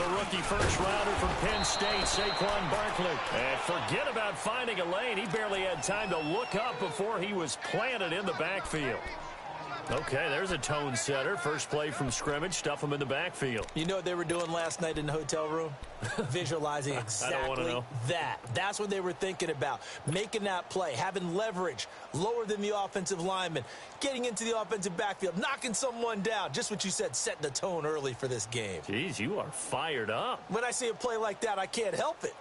the rookie first-rounder from Penn State, Saquon Barkley. And forget about finding a lane. He barely had time to look up before he was planted in the backfield. Okay, there's a tone setter. First play from scrimmage, stuff him in the backfield. You know what they were doing last night in the hotel room? Visualizing exactly I don't want to know. that. That's what they were thinking about. Making that play, having leverage, lower than the offensive lineman, getting into the offensive backfield, knocking someone down. Just what you said, setting the tone early for this game. Jeez, you are fired up. When I see a play like that, I can't help it.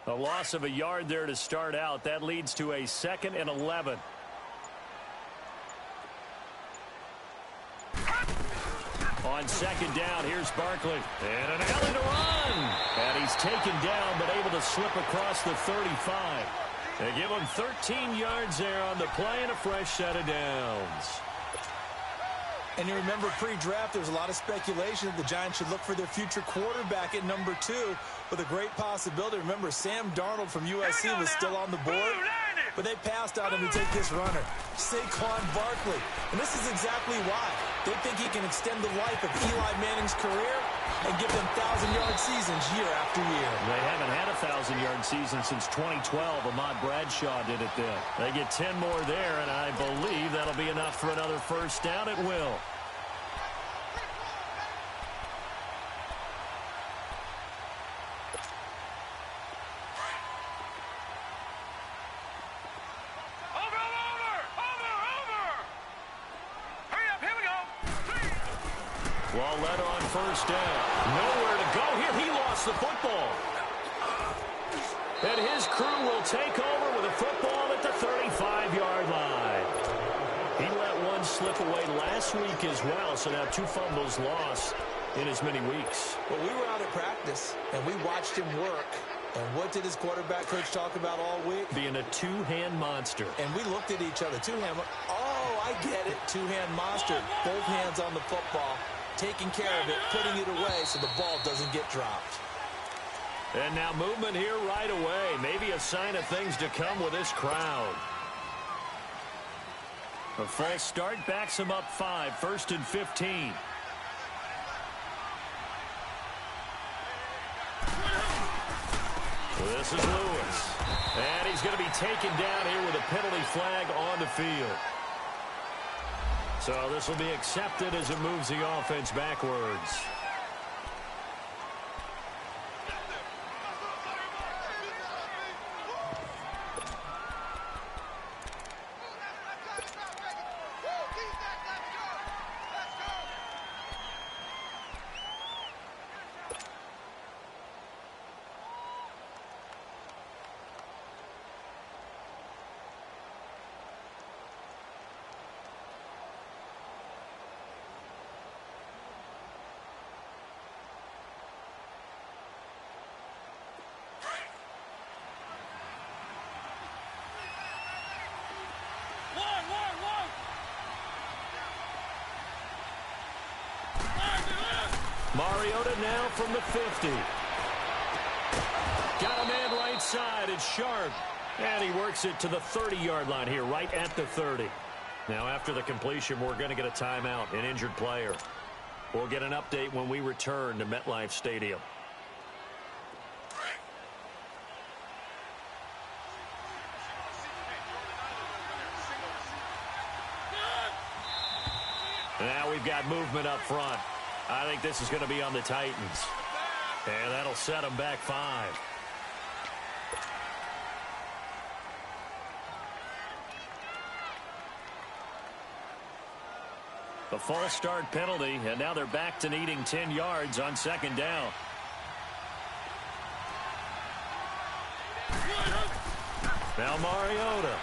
A loss of a yard there to start out. That leads to a 2nd and 11. On 2nd down, here's Barkley. And an alley to run. And he's taken down, but able to slip across the 35. They give him 13 yards there on the play and a fresh set of downs. And you remember pre-draft, there was a lot of speculation that the Giants should look for their future quarterback at number 2 with a great possibility. Remember, Sam Darnold from USC was still on the board, but they passed on him to take this runner, Saquon Barkley. And this is exactly why. They think he can extend the life of Eli Manning's career and give them 1,000-yard seasons year after year. They haven't had a 1,000-yard season since 2012. Ahmad Bradshaw did it then. They get 10 more there, and I believe that'll be enough for another first down at will. Well led on first down. Nowhere to go here. He lost the football. And his crew will take over with a football at the 35-yard line. He let one slip away last week as well, so now 2 fumbles lost in as many weeks. Well, we were out at practice, and we watched him work. And what did his quarterback coach talk about all week? Being a two-hand monster. And we looked at each other. Two-hand. Oh, I get it. Two-hand monster. Both hands on the football, taking care of it, putting it away so the ball doesn't get dropped. And now movement here right away. Maybe a sign of things to come with this crowd. A false start backs him up 5, 1st and 15. This is Lewis. And he's going to be taken down here with a penalty flag on the field. So this will be accepted as it moves the offense backwards. Mariota now from the 50. Got a man right side. It's Sharp. And he works it to the 30-yard line here, right at the 30. Now, after the completion, we're going to get a timeout, an injured player. We'll get an update when we return to MetLife Stadium. Now we've got movement up front. I think this is going to be on the Titans. And that'll set them back 5. A false start penalty, and now they're back to needing 10 yards on 2nd down. Now Mariota.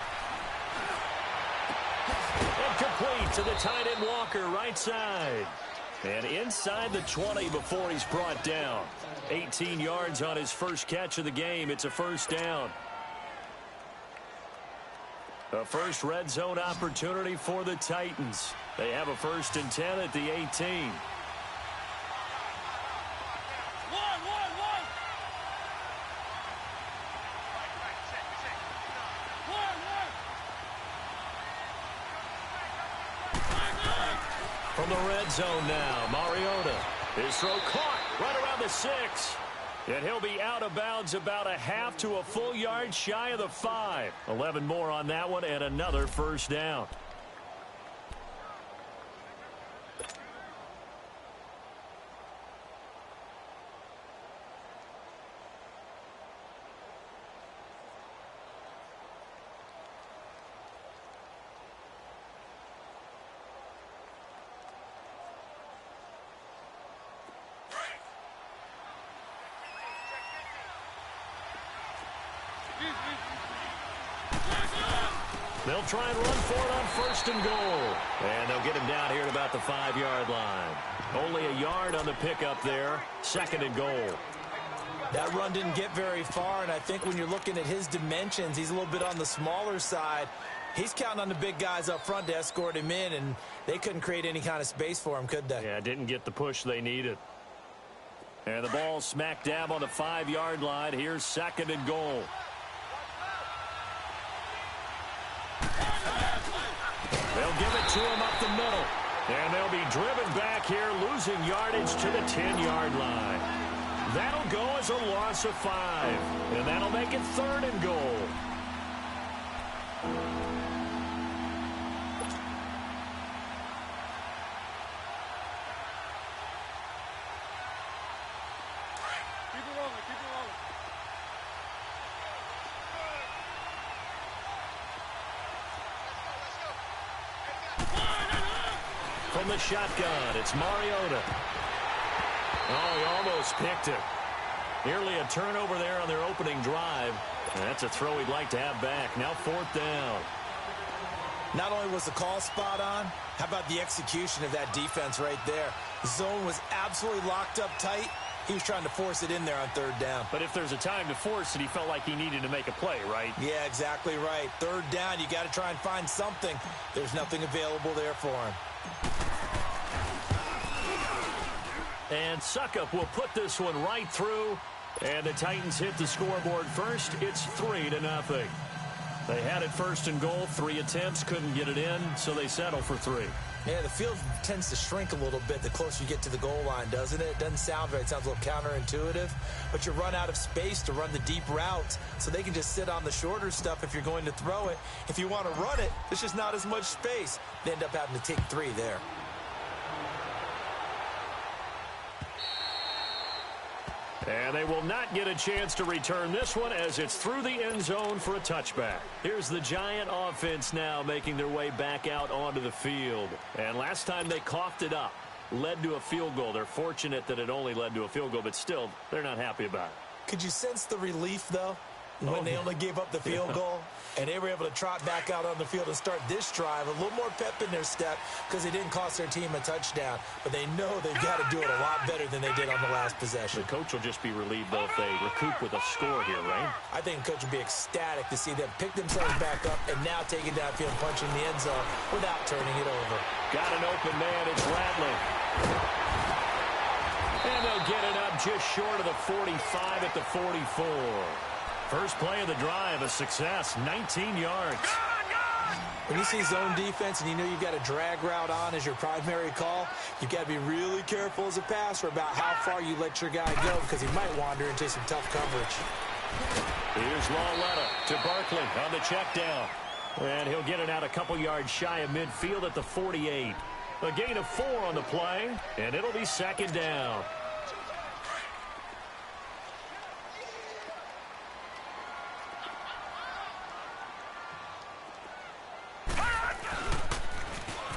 Incomplete to the tight end Walker, right side. And inside the 20 before he's brought down. 18 yards on his first catch of the game. It's a first down. A first red zone opportunity for the Titans. They have a 1st and 10 at the 18. From From the red zone now, Mariota. His throw caught right around the 6. And he'll be out of bounds about a half to a full yard shy of the 5. 11 more on that one and another first down. They'll try and run for it on 1st and goal. And they'll get him down here at about the 5-yard line. Only a yard on the pickup there. 2nd and goal. That run didn't get very far, and I think when you're looking at his dimensions, he's a little bit on the smaller side. He's counting on the big guys up front to escort him in, and they couldn't create any kind of space for him, could they? Yeah, didn't get the push they needed. And the ball smack dab on the 5-yard line. Here's 2nd and goal. They'll give it to him up the middle. And they'll be driven back here, losing yardage to the 10-yard line. That'll go as a loss of 5. And that'll make it 3rd and goal. From the shotgun, it's Mariota. Oh, he almost picked it. Nearly a turnover there on their opening drive. And that's a throw he'd like to have back. Now 4th down. Not only was the call spot on, how about the execution of that defense right there? The zone was absolutely locked up tight. He was trying to force it in there on 3rd down. But if there's a time to force it, he felt like he needed to make a play, right? Yeah, exactly right. 3rd down, you got to try and find something. There's nothing available there for him. And Suckup will put this one right through. And the Titans hit the scoreboard first. It's 3-0. They had it 1st and goal. 3 attempts, couldn't get it in, so they settle for 3. Yeah, the field tends to shrink a little bit the closer you get to the goal line, doesn't it? It doesn't sound right. It sounds a little counterintuitive. But you run out of space to run the deep routes, so they can just sit on the shorter stuff if you're going to throw it. If you want to run it, there's just not as much space. They end up having to take 3 there. And they will not get a chance to return this one as it's through the end zone for a touchback. Here's the Giant offense now making their way back out onto the field. And last time they coughed it up, led to a field goal. They're fortunate that it only led to a field goal, but still, they're not happy about it. Could you sense the relief, though, when they only gave up the field goal? And they were able to trot back out on the field and start this drive. A little more pep in their step because they didn't cost their team a touchdown. But they know they've got to do it a lot better than they did on the last possession. The coach will just be relieved, though, if they recoup with a score here, right? I think the coach will be ecstatic to see them pick themselves back up and now take it downfield and punch in the end zone without turning it over. Got an open man. It's Radley. And they'll get it up just short of the 45 at the 44. First play of the drive, a success, 19 yards. When you see zone defense and you know you've got a drag route on as your primary call, you've got to be really careful as a passer about how far you let your guy go because he might wander into some tough coverage. Here's Lawletta to Barkley on the check down. And he'll get it out a couple yards shy of midfield at the 48. A gain of 4 on the play, and it'll be 2nd down.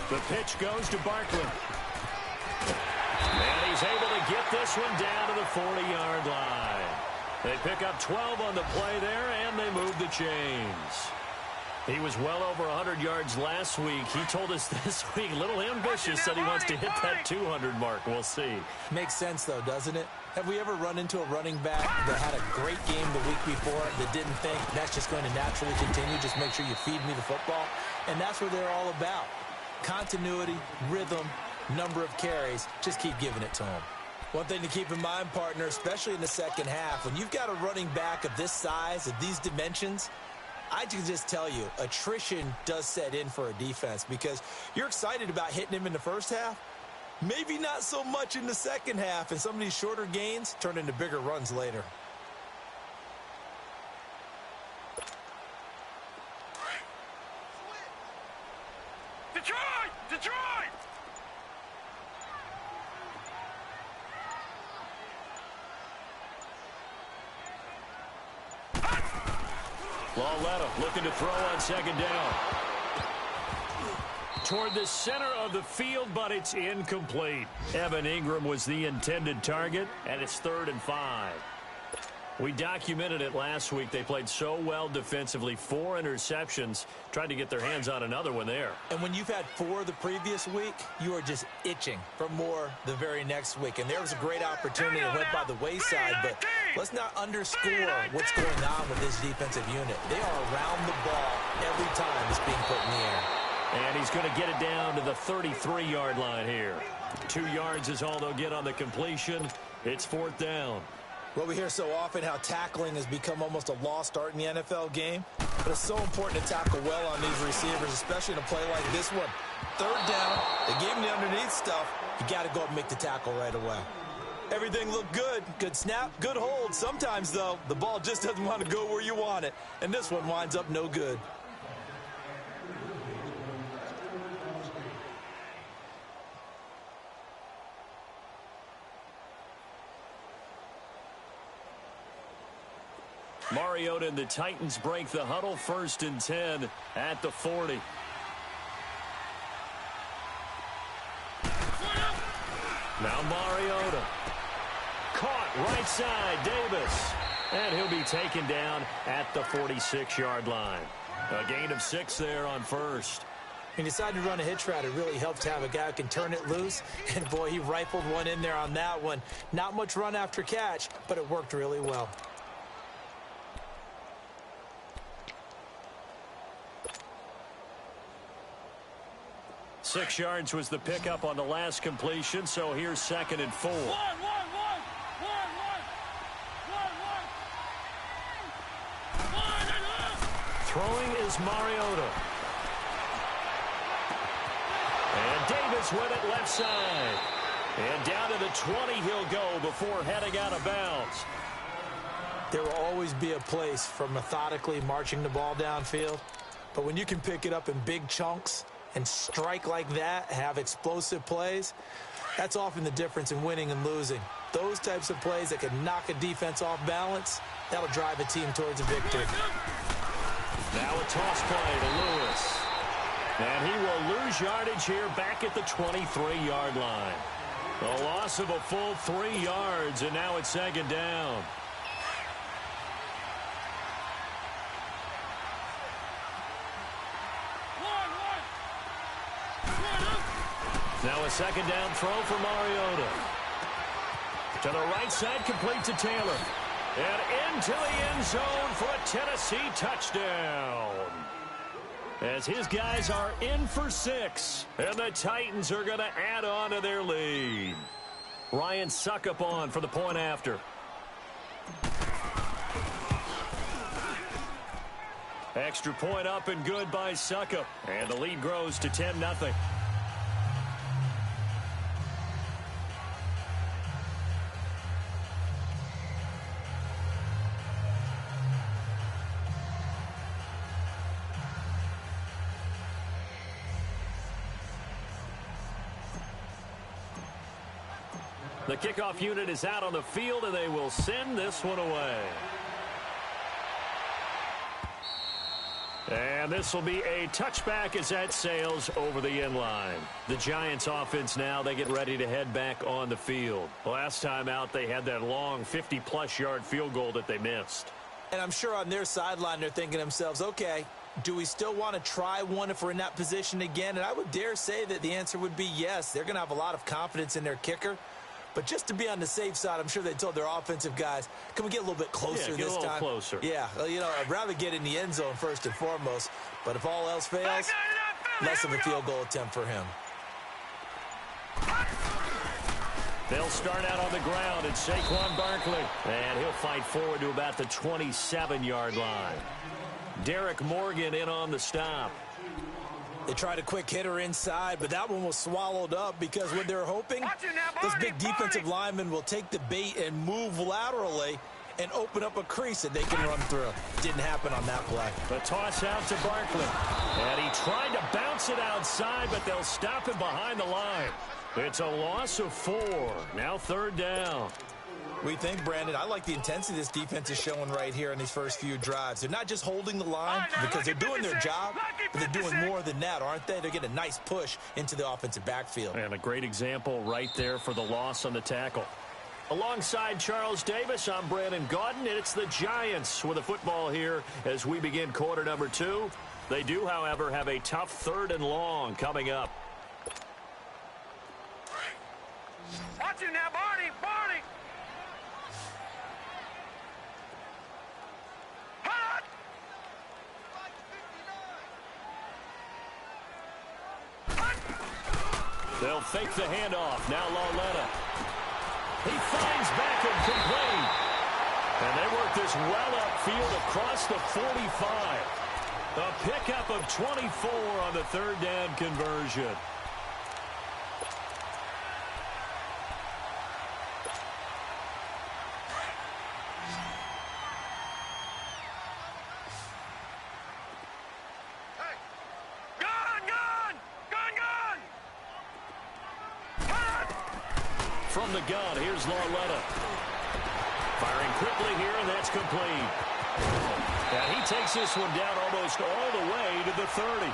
The pitch goes to Barkley. And he's able to get this one down to the 40-yard line. They pick up 12 on the play there, and they move the chains. He was well over 100 yards last week. He told us this week, a little ambitious, said he wants to hit that 200 mark. We'll see. Makes sense, though, doesn't it? Have we ever run into a running back that had a great game the week before that didn't think that's just going to naturally continue? Just make sure you feed me the football. And that's what they're all about. Continuity, rhythm, number of carries. Just keep giving it to them. One thing to keep in mind, partner, especially in the second half, when you've got a running back of this size, of these dimensions, I can just tell you, attrition does set in for a defense because you're excited about hitting him in the first half, Maybe not so much in the second half, and some of these shorter gains turn into bigger runs later. Detroit! Detroit! Lauletta looking to throw on second down. Toward the center of the field, but it's incomplete. Evan Ingram was the intended target, and it's 3rd and 5. We documented it last week. They played so well defensively. 4 interceptions. Tried to get their hands on another one there. And when you've had 4 the previous week, you are just itching for more the very next week. And there was a great opportunity that went by the wayside, but let's not underscore what's going on with this defensive unit. They are around the ball every time it's being put in the air. And he's going to get it down to the 33-yard line here. 2 yards is all they'll get on the completion. It's 4th down. Well, we hear so often how tackling has become almost a lost art in the NFL game, but it's so important to tackle well on these receivers, especially in a play like this one. 3rd down, they gave him the underneath stuff. You got to go up and make the tackle right away. Everything looked good. Good snap, good hold. Sometimes, though, the ball just doesn't want to go where you want it, and this one winds up no good. Mariota and the Titans break the huddle. 1st and 10 at the 40. Now Mariota. Caught right side, Davis. And he'll be taken down at the 46-yard line. A gain of 6 there on 1st. He decided to run a hitch route. It really helps to have a guy who can turn it loose. And, boy, he rifled one in there on that one. Not much run after catch, but it worked really well. 6 yards was the pickup on the last completion, so here's 2nd and 4. Throwing is Mariota. And Davis with it left side. And down to the 20 he'll go before heading out of bounds. There will always be a place for methodically marching the ball downfield. But when you can pick it up in big chunks and strike like that, have explosive plays, that's often the difference in winning and losing. Those types of plays that can knock a defense off balance, that'll drive a team towards a victory. Now a toss play to Lewis. And he will lose yardage here back at the 23-yard line. A loss of a full 3 yards, and now it's 2nd down. Now a 2nd down throw for Mariota. To the right side, complete to Taylor. And into the end zone for a Tennessee touchdown. As his guys are in for 6. And the Titans are going to add on to their lead. Ryan Suckup on for the point after. Extra point up and good by Suckup. And the lead grows to 10-0. The kickoff unit is out on the field, and they will send this one away. And this will be a touchback as that sails over the end line. The Giants offense now, they get ready to head back on the field. Last time out, they had that long 50-plus yard field goal that they missed. And I'm sure on their sideline they're thinking to themselves, okay, do we still want to try one if we're in that position again? And I would dare say that the answer would be yes. They're going to have a lot of confidence in their kicker. But just to be on the safe side, I'm sure they told their offensive guys, can we get a little bit closer this time? Closer. Yeah, well, you know, I'd rather get in the end zone first and foremost. But if all else fails, less of a field goal attempt for him. They'll start out on the ground at Saquon Barkley. And he'll fight forward to about the 27-yard line. Derek Morgan in on the stop. They tried a quick hitter inside, but that one was swallowed up because what they're hoping, those big defensive linemen will take the bait and move laterally and open up a crease that they can run through. Didn't happen on that play. The toss out to Barkley. And he tried to bounce it outside, but they'll stop him behind the line. It's a loss of 4. Now 3rd down. We think, Brandon, I like the intensity this defense is showing right here in these first few drives. They're not just holding the line because they're doing their job, but they're doing more than that, aren't they? They're getting a nice push into the offensive backfield. And a great example right there for the loss on the tackle. Alongside Charles Davis, I'm Brandon Gaudin, and it's the Giants with the football here as we begin quarter number 2. They do, however, have a tough 3rd and long coming up. Watch it now, Barney! Barney! Hot! They'll fake the handoff. Now Lauletta. He finds back and complete. And they work this well upfield across the 45. A pickup of 24 on the 3rd down conversion. From the gun, here's Lauletta. Firing quickly here, and that's complete. And he takes this one down almost all the way to the 30.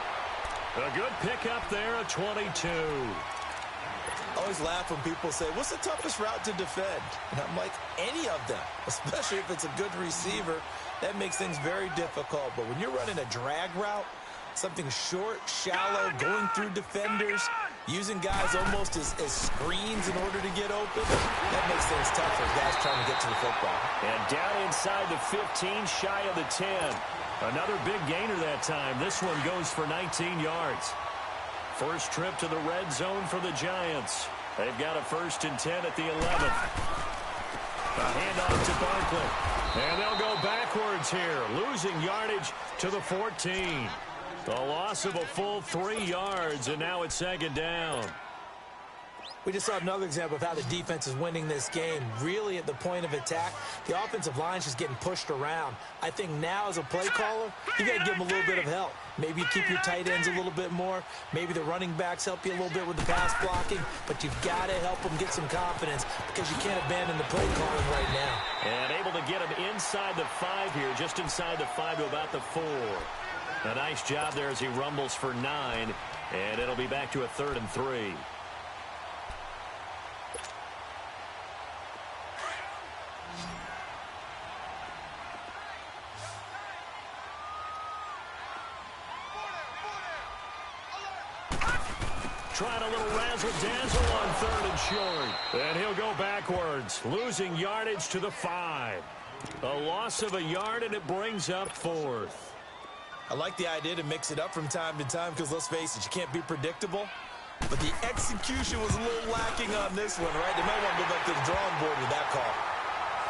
A good pickup there, a 22. I always laugh when people say, what's the toughest route to defend? And I'm like, any of them, especially if it's a good receiver. That makes things very difficult. But when you're running a drag route, something short, shallow, going through defenders, using guys almost as screens in order to get open, that makes things tough for guys trying to get to the football. And down inside the 15, shy of the 10. Another big gainer that time. This one goes for 19 yards. First trip to the red zone for the Giants. They've got a 1st and 10 at the 11th. A handoff to Barkley. And they'll go backwards here, losing yardage to the 14. A loss of a full 3 yards, and now it's 2nd down. We just saw another example of how the defense is winning this game. Really at the point of attack, the offensive line's just getting pushed around. I think now as a play caller, you got to give them a little bit of help. Maybe you keep your tight ends a little bit more. Maybe the running backs help you a little bit with the pass blocking. But you've got to help them get some confidence because you can't abandon the play calling right now. And able to get him inside the 5 here, just inside the 5 to about the 4. A nice job there as he rumbles for 9. And it'll be back to a 3rd and 3. Trying a little razzle-dazzle on 3rd and short. And he'll go backwards, losing yardage to the 5. A loss of a yard, and it brings up 4th. I like the idea to mix it up from time to time because, let's face it, you can't be predictable. But the execution was a little lacking on this one, right? They might want to go back to the drawing board with that call.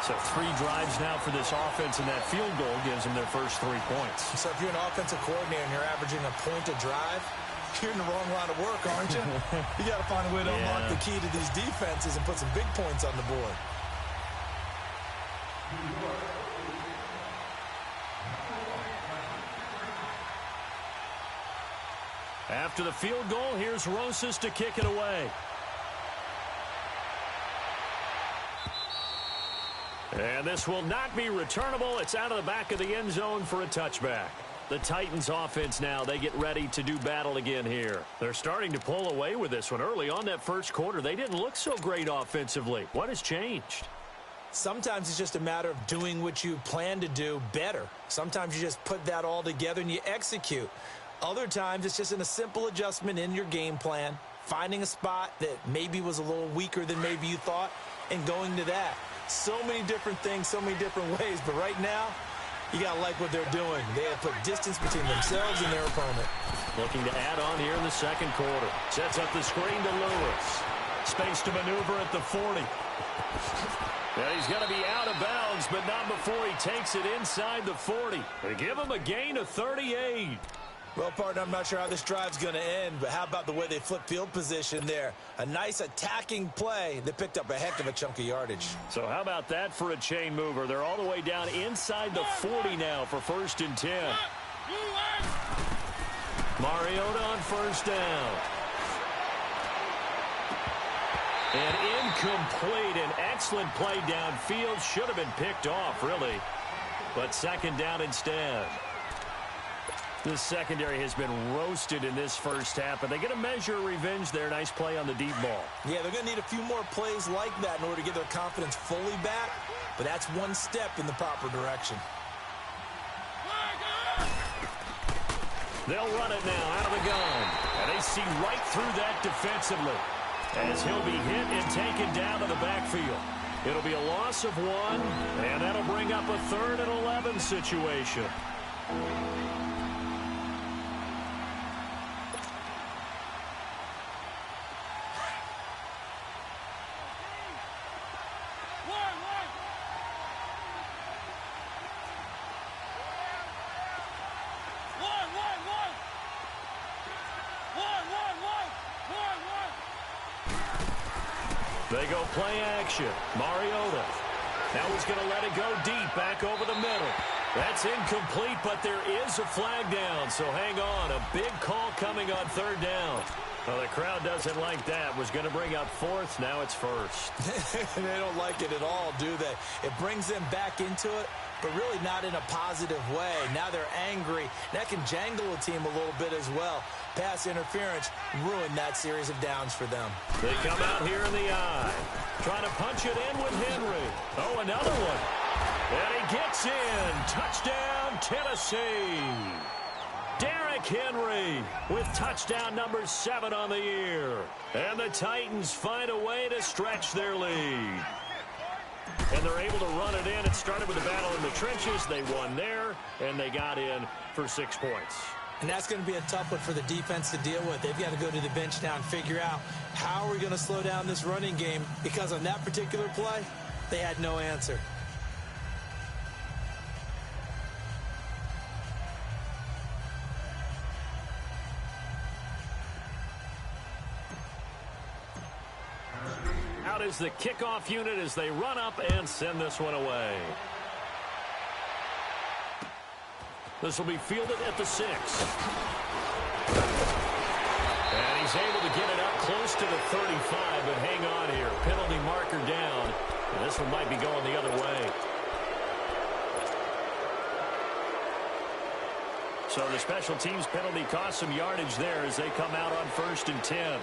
So 3 drives now for this offense, and that field goal gives them their first 3 points. So if you're an offensive coordinator and you're averaging a point a drive, you're in the wrong line of work, aren't you? You got to find a way to unlock the key to these defenses and put some big points on the board. After the field goal, here's Rosas to kick it away. And this will not be returnable. It's out of the back of the end zone for a touchback. The Titans offense now, they get ready to do battle again here. They're starting to pull away with this one. Early on that first quarter, they didn't look so great offensively. What has changed? Sometimes it's just a matter of doing what you plan to do better. Sometimes you just put that all together and you execute. Other times it's just in a simple adjustment in your game plan, finding a spot that maybe was a little weaker than maybe you thought, and going to that. So many different things, so many different ways, but right now, you got to like what they're doing. They have put distance between themselves and their opponent. Looking to add on here in the second quarter. Sets up the screen to Lewis. Space to maneuver at the 40. Yeah, he's going to be out of bounds, but not before he takes it inside the 40. They give him a gain of 38. Well, partner, I'm not sure how this drive's going to end, but how about the way they flip field position there? A nice attacking play. They picked up a heck of a chunk of yardage. So how about that for a chain mover? They're all the way down inside the 40 now for 1st and 10. Mariota on 1st down. And incomplete. An excellent play downfield. Should have been picked off, really. But 2nd down instead. This secondary has been roasted in this first half, but they get a measure of revenge there. Nice play on the deep ball. Yeah, they're going to need a few more plays like that in order to get their confidence fully back, but that's one step in the proper direction. They'll run it now out of the gun, and they see right through that defensively as he'll be hit and taken down to the backfield. It'll be a loss of 1, and that'll bring up a 3rd and 11 situation. They go play action. Mariota. Now he's going to let it go deep, back over the middle. That's incomplete, but there is a flag down, so hang on. A big call coming on 3rd down. Well, the crowd doesn't like that. Was going to bring up 4th. Now it's 1st. They don't like it at all, do they? It brings them back into it, but really not in a positive way. Now they're angry. That can jangle a team a little bit as well. Pass interference ruined that series of downs for them. They come out here in the eye. Trying to punch it in with Henry. Oh, another one. And he gets in. Touchdown, Tennessee. Derrick Henry with touchdown number 7 on the year. And the Titans find a way to stretch their lead. And they're able to run it in. It started with a battle in the trenches. They won there, and they got in for 6 points. And that's going to be a tough one for the defense to deal with. They've got to go to the bench now and figure out how are we going to slow down this running game, because on that particular play, they had no answer. Out is the kickoff unit as they run up and send this one away. This will be fielded at the 6. And he's able to get it up close to the 35, but hang on here. Penalty marker down. And this one might be going the other way. So the special teams penalty cost some yardage there as they come out on 1st and 10.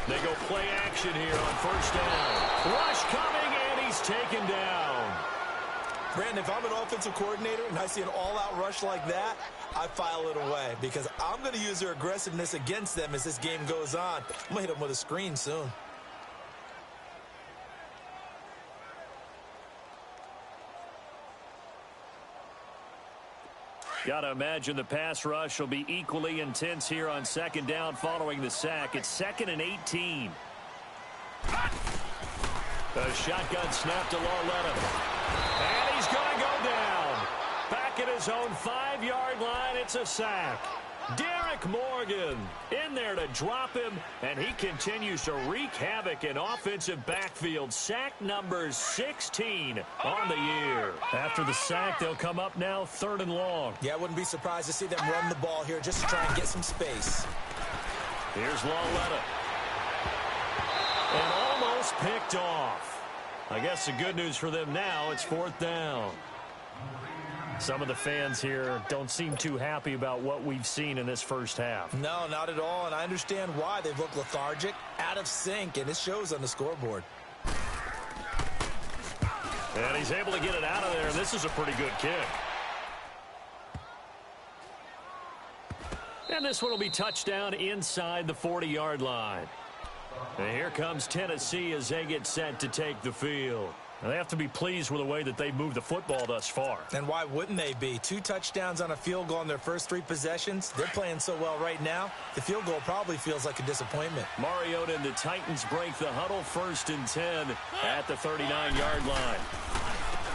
They go play action here on 1st down. Rush coming, and he's taken down. Brandon, if I'm an offensive coordinator and I see an all-out rush like that, I file it away because I'm going to use their aggressiveness against them as this game goes on. I'm going to hit them with a screen soon. Got to imagine the pass rush will be equally intense here on 2nd down following the sack. It's 2nd and 18. A shotgun snap to Lauletta. And he's going to go down. Back at his own 5-yard line, it's a sack. Derek Morgan in there to drop him, and he continues to wreak havoc in offensive backfield. Sack number 16 on the year. After the sack, they'll come up now 3rd and long. Yeah, I wouldn't be surprised to see them run the ball here just to try and get some space. Here's Lauletta. And almost picked off. I guess the good news for them now, it's 4th down. Some of the fans here don't seem too happy about what we've seen in this first half. No, not at all, and I understand why. They've looked lethargic, out of sync, and it shows on the scoreboard. And he's able to get it out of there, and this is a pretty good kick. And this one will be touchdown inside the 40-yard line. And here comes Tennessee as they get set to take the field. And they have to be pleased with the way that they moved the football thus far. And why wouldn't they be? 2 touchdowns on a field goal in their first 3 possessions. They're playing so well right now, the field goal probably feels like a disappointment. Mariota and the Titans break the huddle, 1st and 10 at the 39-yard line.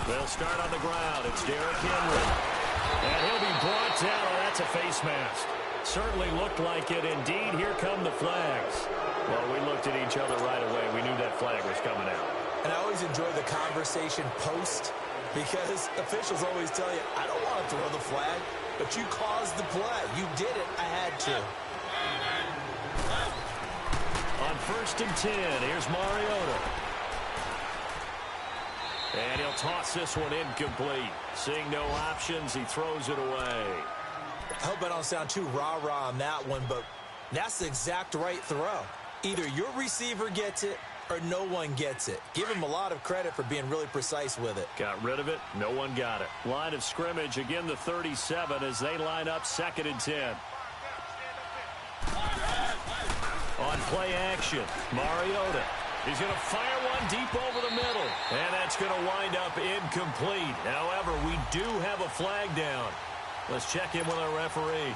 They'll start on the ground. It's Derrick Henry. And he'll be brought down. Oh, that's a face mask. Certainly looked like it. Indeed, here come the flags. Well, we looked at each other right away. We knew that flag was coming out. And I always enjoy the conversation post because officials always tell you, I don't want to throw the flag, but you caused the play. You did it. I had to. On 1st and 10, here's Mariota. And he'll toss this one incomplete. Seeing no options, he throws it away. I hope I don't sound too rah-rah on that one, but that's the exact right throw. Either your receiver gets it or no one gets it. Give him a lot of credit for being really precise with it. Got rid of it. No one got it. Line of scrimmage, again the 37 as they line up 2nd and 10. On play action, Mariota. He's going to fire one deep over the middle. And that's going to wind up incomplete. However, we do have a flag down. Let's check in with our referee.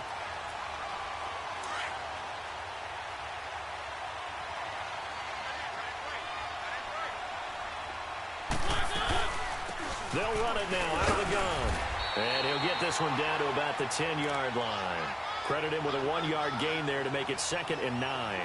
They'll run it now out of the gun. And he'll get this one down to about the 10-yard line. Credit him with a 1-yard gain there to make it 2nd and 9.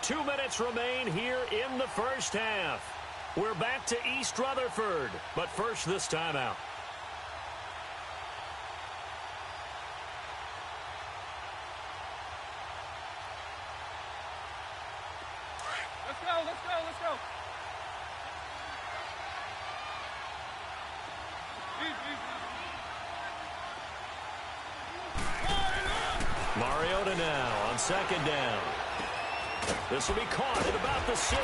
Two minutes remain here in the first half. We're back to East Rutherford, but first this timeout. Let's go. Mariota now on 2nd down. This will be caught at about the 6.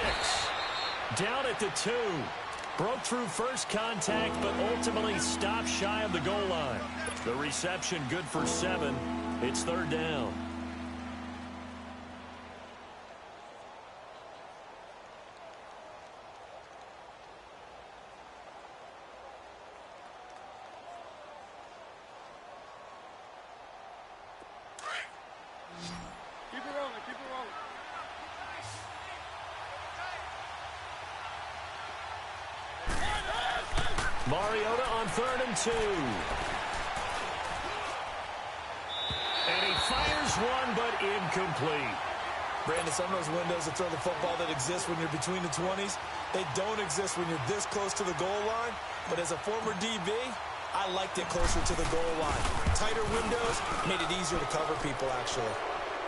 Down at the 2. Broke through first contact, but ultimately stopped shy of the goal line. The reception good for 7. It's 3rd down. Keep it rolling. Mariota on 3rd and 2. And he fires one, but incomplete. Brandon, some of those windows to throw the football that exist when you're between the 20s, they don't exist when you're this close to the goal line. But as a former DB, I liked it closer to the goal line. Tighter windows made it easier to cover people, actually.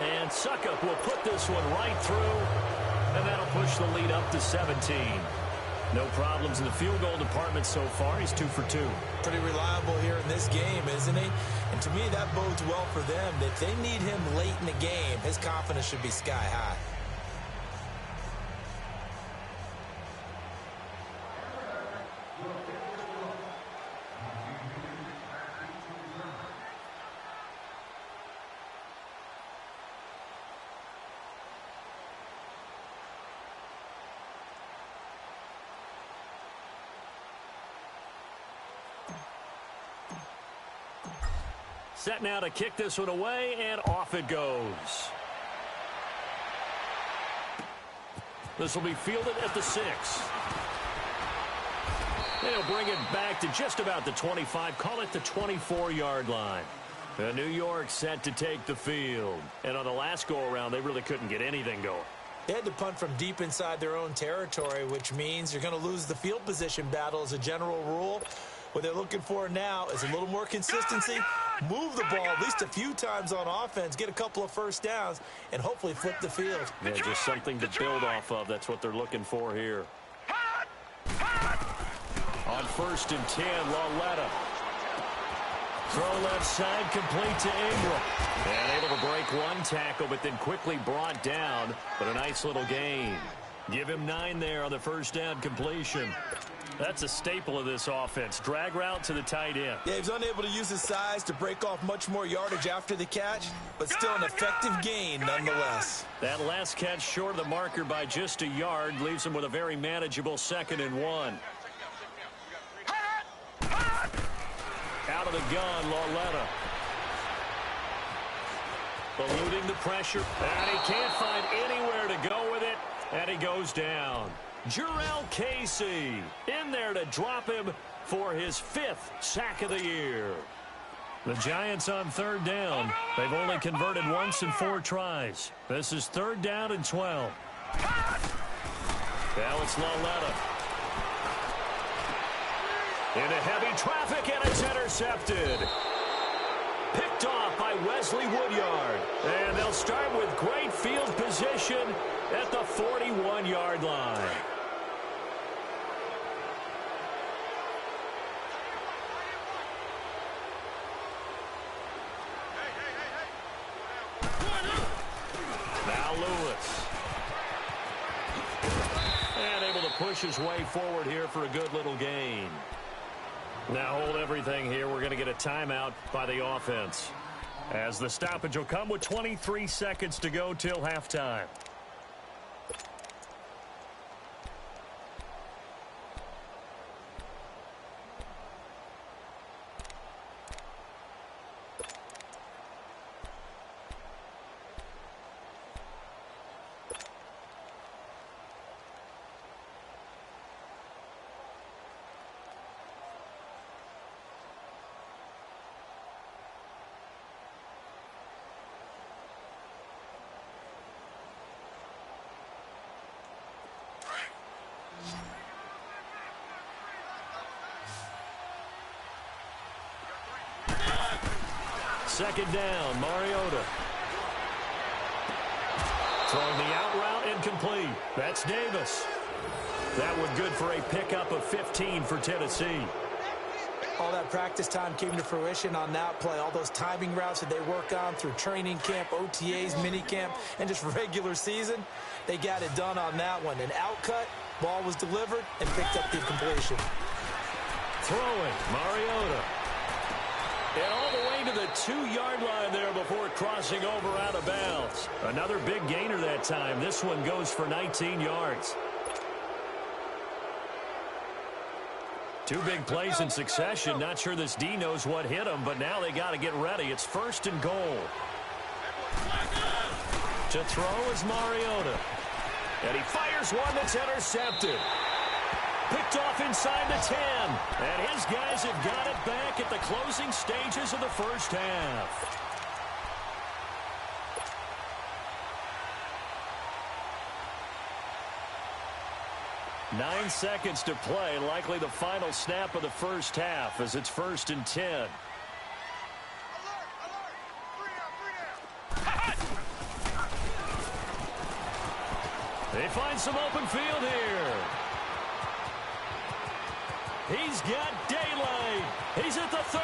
And Suckup will put this one right through, and that'll push the lead up to 17. No problems in the field goal department so far. He's 2 for 2. Pretty reliable here in this game, isn't he? And to me, that bodes well for them. If they need him late in the game, his confidence should be sky high. Set now to kick this one away, and off it goes. This will be fielded at the 6. They'll bring it back to just about the 25, call it the 24-yard line. New York set to take the field. And on the last go-around, they really couldn't get anything going. They had to punt from deep inside their own territory, which means you're going to lose the field position battle as a general rule. What they're looking for now is a little more consistency, move the ball at least a few times on offense, get a couple of first downs, and hopefully flip the field. Yeah, just something to build off of. That's what they're looking for here. On 1st and 10, Lauletta. Throw left side, complete to Ingram. And able to break one tackle, but then quickly brought down. But a nice little gain. Give him 9 there on the first down completion. That's a staple of this offense. Drag route to the tight end. Yeah, he was unable to use his size to break off much more yardage after the catch, but still an effective gain nonetheless. That last catch short of the marker by just a yard leaves him with a very manageable 2nd and 1. Out of the gun, Lauletta. eluding the pressure. And he can't find anywhere to go with it, and he goes down. Jurrell Casey in there to drop him for his 5th sack of the year. The Giants on 3rd down. They've only converted once in 4 tries. This is 3rd down and 12. Now it's Laletta. Into heavy traffic, and it's intercepted. Picked off by Wesley Woodyard. And they'll start with great field position at the 41-yard line. Now Lewis. And able to push his way forward here for a good little gain. Now hold everything here. We're going to get a timeout by the offense, as the stoppage will come with 23 seconds to go till halftime. Second down, Mariota. Throwing the out route, incomplete. That's Davis. That one good for a pickup of 15 for Tennessee. All that practice time came to fruition on that play. All those timing routes that they work on through training camp, OTAs, minicamp, and just regular season, they got it done on that one. An outcut, ball was delivered, and picked up the completion. Throwing, Mariota. And all the way to the 2-yard line there before crossing over out of bounds. Another big gainer that time. This one goes for 19 yards. 2 big plays in succession. Not sure this D knows what hit him, but now they got to get ready. It's 1st and goal. To throw is Mariota. And he fires one that's intercepted. Picked off inside the 10. And his guys have got it back at the closing stages of the first half. Nine seconds to play. Likely the final snap of the first half as it's 1st and 10. They find some open field here. He's got daylight. He's at the 30,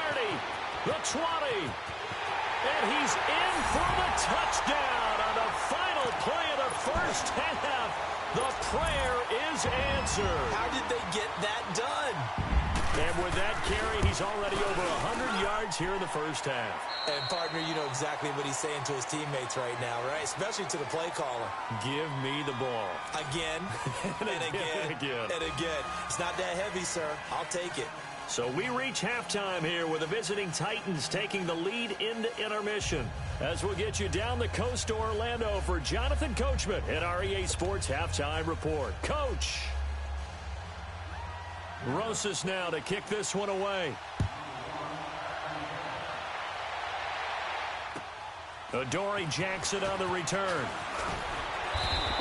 the 20, and he's in for the touchdown on the final play of the first half. The prayer is answered. How did they get that done? And with that carry, he's already over 100 yards here in the first half. And, partner, you know exactly what he's saying to his teammates right now, right? Especially to the play caller. Give me the ball. Again, and again, and again. It's not that heavy, sir. I'll take it. So we reach halftime here with the visiting Titans taking the lead into intermission. As we'll get you down the coast to Orlando for Jonathan Coachman at our EA Sports Halftime Report. Coach! Rosas now to kick this one away. Adoree Jackson on the return.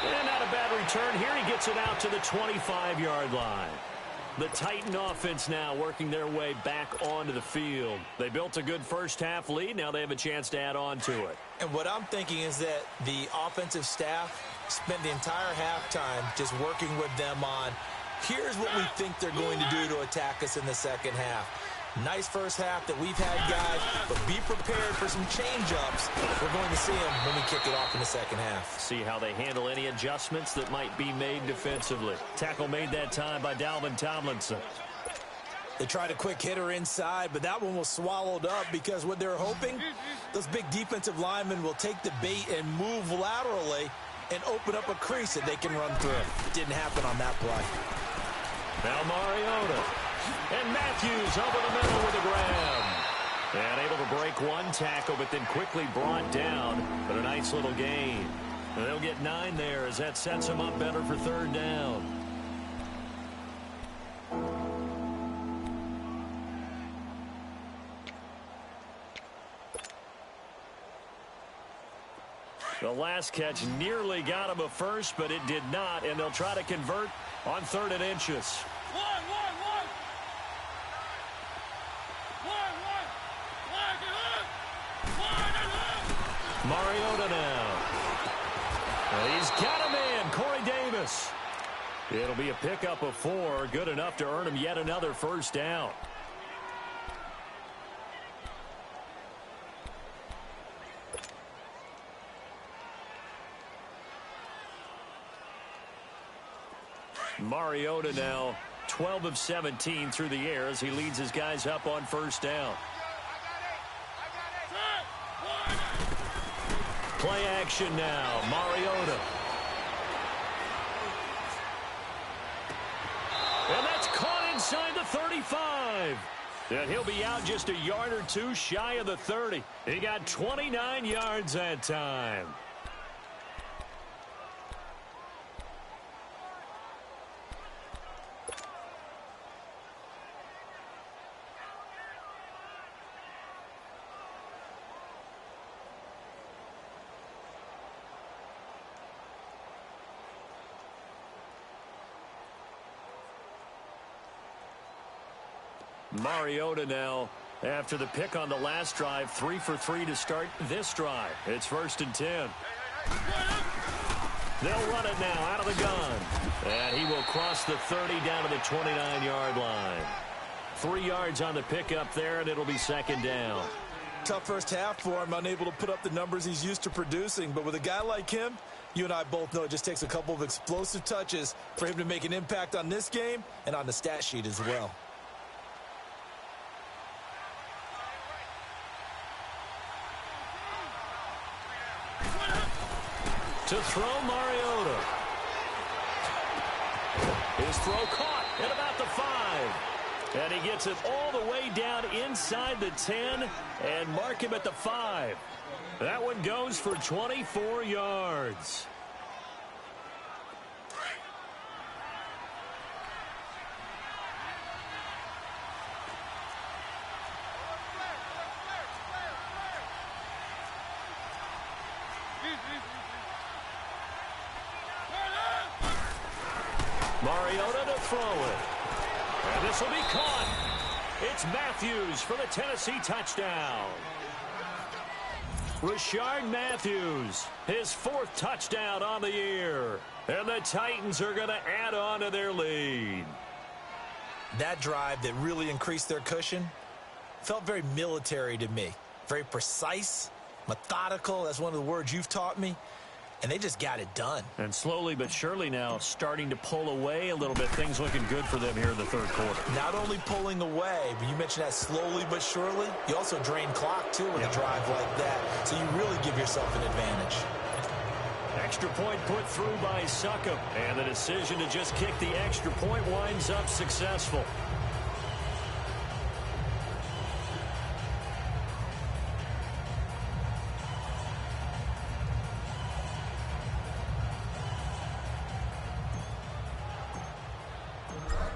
And not a bad return here. He gets it out to the 25-yard line. The Titan offense now working their way back onto the field. They built a good first half lead. Now they have a chance to add on to it. And what I'm thinking is that the offensive staff spent the entire halftime just working with them on, here's what we think they're going to do to attack us in the second half. Nice first half that we've had, guys, but be prepared for some change-ups. We're going to see them when we kick it off in the second half. See how they handle any adjustments that might be made defensively. Tackle made that time by Dalvin Tomlinson. They tried a quick hitter inside, but that one was swallowed up because what they're hoping, those big defensive linemen will take the bait and move laterally and open up a crease that they can run through. It didn't happen on that play. Now Mariota. And Matthews over the middle with a grab. And able to break one tackle, but then quickly brought down. But a nice little gain. And they'll get 9 there as that sets them up better for 3rd down. The last catch nearly got him a first, but it did not, and they'll try to convert on 3rd and inches. Mariota now. And he's got him in, Corey Davis. It'll be a pickup of 4, good enough to earn him yet another 1st down. Mariota now 12 of 17 through the air as he leads his guys up on 1st down. Play action now, Mariota. And that's caught inside the 35. And he'll be out just a yard or 2 shy of the 30. He got 29 yards that time. Mariota now, after the pick on the last drive, 3 for 3 to start this drive. It's 1st and 10. They'll run it now out of the gun. And he will cross the 30 down to the 29-yard line. 3 yards on the pickup there, and it'll be 2nd down. Tough first half for him, unable to put up the numbers he's used to producing. But with a guy like him, you and I both know it just takes a couple of explosive touches for him to make an impact on this game and on the stat sheet as well. To throw, Mariota. His throw caught at about the 5. And he gets it all the way down inside the 10 and mark him at the 5. That one goes for 24 yards. Mariota to throw it. And this will be caught. It's Matthews for the Tennessee touchdown. Rashard Matthews, his 4th touchdown on the year. And the Titans are going to add on to their lead. That drive that really increased their cushion felt very military to me. Very precise, methodical. That's one of the words you've taught me. And they just got it done. And slowly but surely now starting to pull away a little bit. Things looking good for them here in the 3rd quarter. Not only pulling away, but you mentioned that slowly but surely. You also drain clock, too, with a drive like that. So you really give yourself an advantage. Extra point put through by Succop. And the decision to just kick the extra point winds up successful.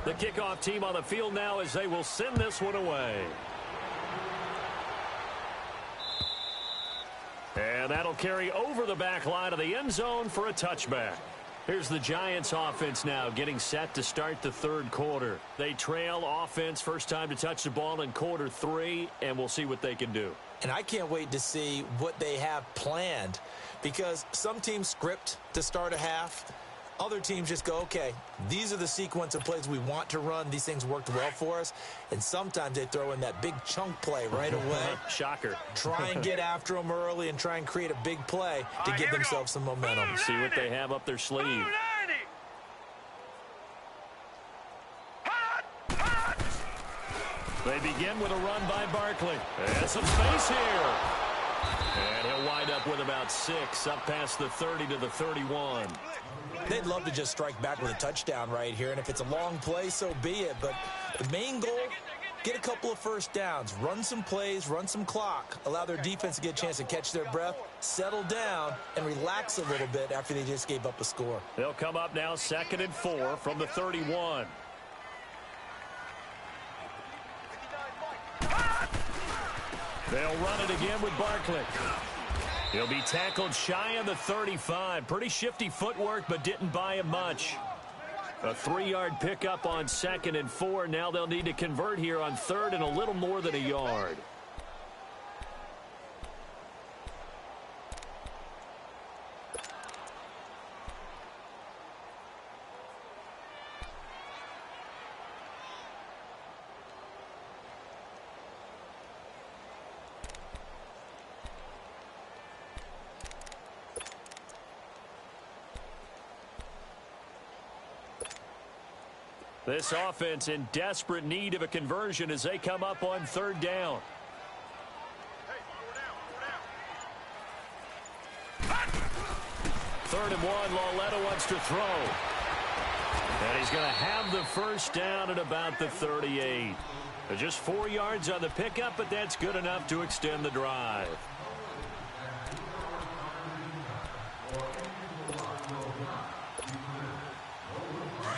The kickoff team on the field now as they will send this one away. And that'll carry over the back line of the end zone for a touchback. Here's the Giants offense now getting set to start the 3rd quarter. They trail offense, first time to touch the ball in quarter 3, and we'll see what they can do. And I can't wait to see what they have planned, because some teams script to start a half. Other teams just go, okay, these are the sequence of plays we want to run. These things worked well for us. And sometimes they throw in that big chunk play right away. Shocker. Try and get after them early and try and create a big play to give themselves some momentum. See what they have up their sleeve. They begin with a run by Barkley. And some space here. And he'll wind up with about 6 up past the 30 to the 31. They'd love to just strike back with a touchdown right here, and if it's a long play, so be it. But the main goal, Get a couple of first downs, run some plays, run some clock, allow their defense to get a chance to catch their breath, settle down, and relax a little bit after they just gave up a score. They'll come up now 2nd and 4 from the 31. They'll run it again with Barkley. He'll be tackled shy of the 35. Pretty shifty footwork, but didn't buy him much. A 3-yard pickup on 2nd and 4. Now they'll need to convert here on 3rd and a little more than a yard. This offense in desperate need of a conversion as they come up on 3rd down. Third and 1, Lauletta wants to throw. And he's going to have the first down at about the 38. Just 4 yards on the pickup, but that's good enough to extend the drive.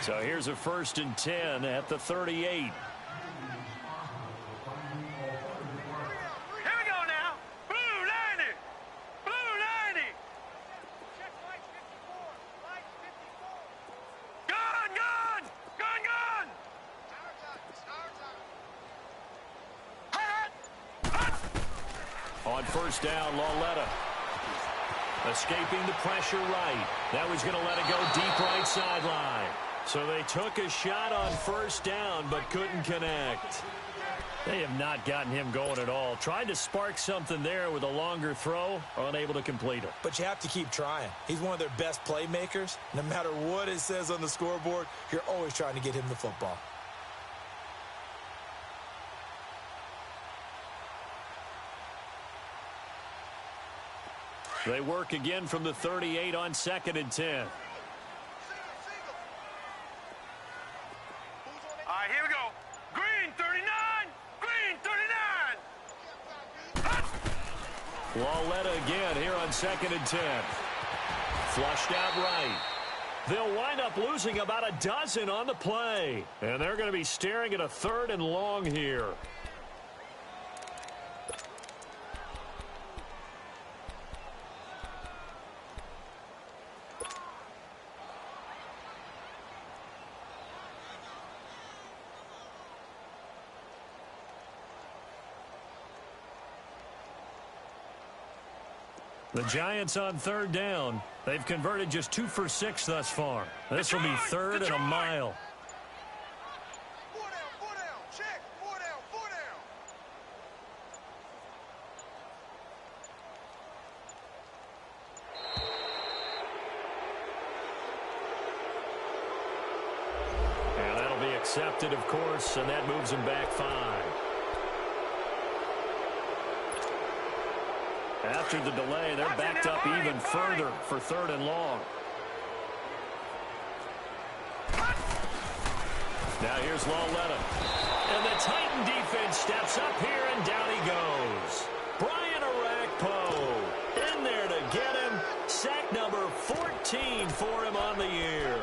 So here's a 1st and 10 at the 38. Here we go now. Blue 90. Blue 90. Check light 54. Light 54. Gun, gun. Gun, gun. On 1st down, Lauletta. Escaping the pressure right. That was going to let it go deep right sideline. So they took a shot on 1st down, but couldn't connect. They have not gotten him going at all. Tried to spark something there with a longer throw, unable to complete it. But you have to keep trying. He's one of their best playmakers. No matter what it says on the scoreboard, you're always trying to get him the football. They work again from the 38 on 2nd and 10. All right, here we go. Green 39. Green 39. Lauletta again here on 2nd and 10. Flushed out right. They'll wind up losing about a dozen on the play. And they're going to be staring at a 3rd and long here. The Giants on 3rd down. They've converted just 2 for 6 thus far. This will be 3rd and a mile. 4 down, 4 down. Check. 4 down, 4 down. And that'll be accepted, of course, and that moves him back 5. After the delay, they're backed up even further for 3rd and long. Now here's Lauletta. And the Titan defense steps up here, and down he goes. Brian Arakpo in there to get him. Sack number 14 for him on the year.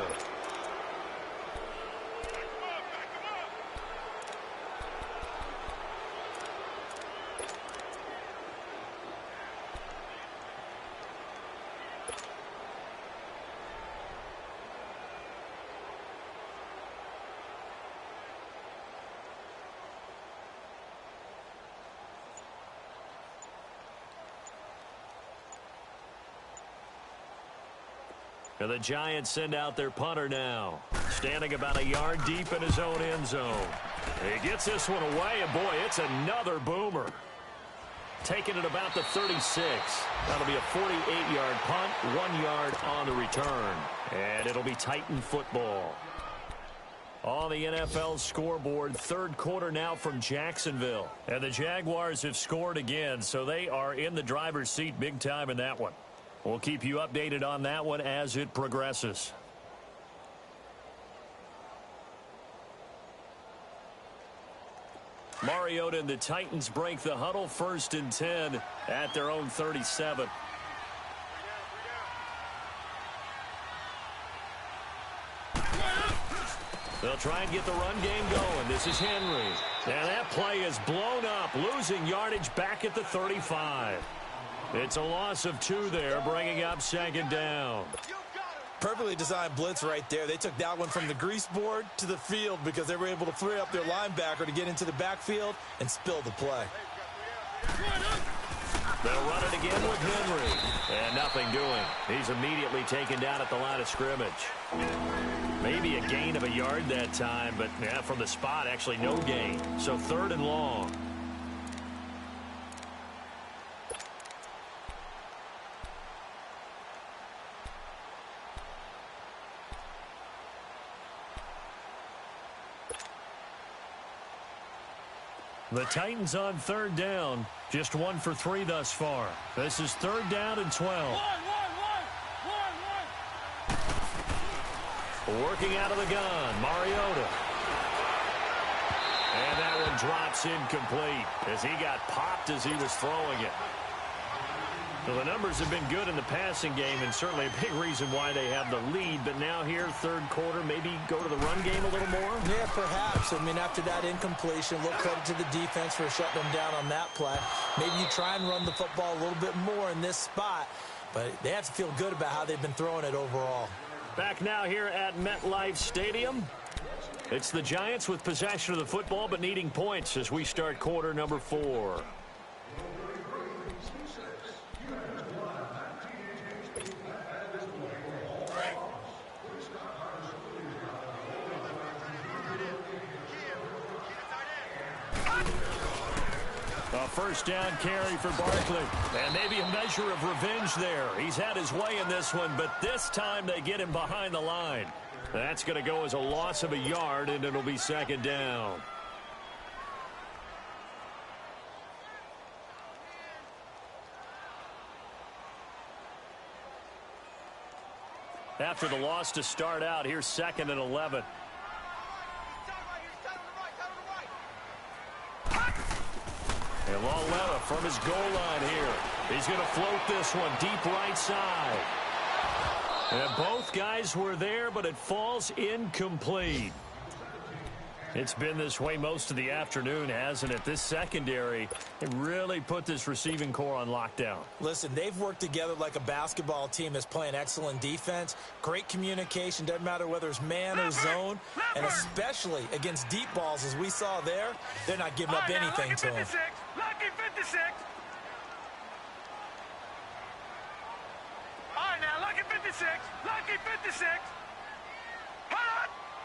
And the Giants send out their punter now. Standing about a yard deep in his own end zone. He gets this one away, and boy, it's another boomer. Taking it about the 36. That'll be a 48-yard punt, 1 yard on the return. And it'll be Titan football. On the NFL scoreboard, 3rd quarter now from Jacksonville. And the Jaguars have scored again, so they are in the driver's seat big time in that one. We'll keep you updated on that one as it progresses. Mariota and the Titans break the huddle, 1st and 10 at their own 37. They'll try and get the run game going. This is Henry. And that play is blown up, losing yardage back at the 35. It's a loss of 2 there, bringing up 2nd down. Perfectly designed blitz right there. They took that one from the grease board to the field because they were able to free up their linebacker to get into the backfield and spill the play. They'll run it again with Henry. And nothing doing. He's immediately taken down at the line of scrimmage. Maybe a gain of a yard that time, but yeah, from the spot, actually no gain. So 3rd and long. The Titans on 3rd down. Just 1 for 3 thus far. This is 3rd down and 12. Working out of the gun, Mariota. And that one drops incomplete as he got popped as he was throwing it. So the numbers have been good in the passing game and certainly a big reason why they have the lead. But now here, 3rd quarter, maybe go to the run game a little more? Yeah, perhaps. I mean, after that incompletion, a little credit to the defense for shutting them down on that play. Maybe you try and run the football a little bit more in this spot. But they have to feel good about how they've been throwing it overall. Back now here at MetLife Stadium. It's the Giants with possession of the football but needing points as we start quarter number 4. A 1st down carry for Barkley. And maybe a measure of revenge there. He's had his way in this one, but this time they get him behind the line. That's going to go as a loss of a yard, and it'll be 2nd down. After the loss to start out, here's 2nd and 11. And Laletta from his goal line here. He's going to float this one deep right side. And both guys were there, but it falls incomplete. It's been this way most of the afternoon, hasn't it? This secondary, it really put this receiving core on lockdown. Listen, they've worked together like a basketball team that's playing excellent defense. Great communication, doesn't matter whether it's man or zone. And especially against deep balls, as we saw there, they're not giving up anything to them. Lucky 56. All right, now, lucky 56. Lucky 56.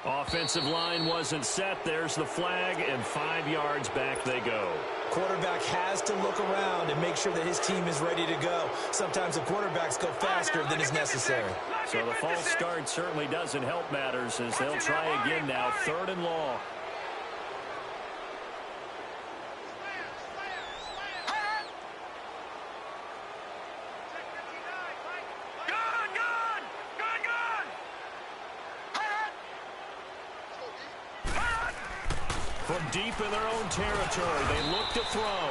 Offensive line wasn't set. There's the flag, and 5 yards back they go. Quarterback has to look around and make sure that his team is ready to go. Sometimes the quarterbacks go faster than is necessary. So the false start certainly doesn't help matters as they'll try again now, 3rd and long. From deep in their own territory, they look to throw.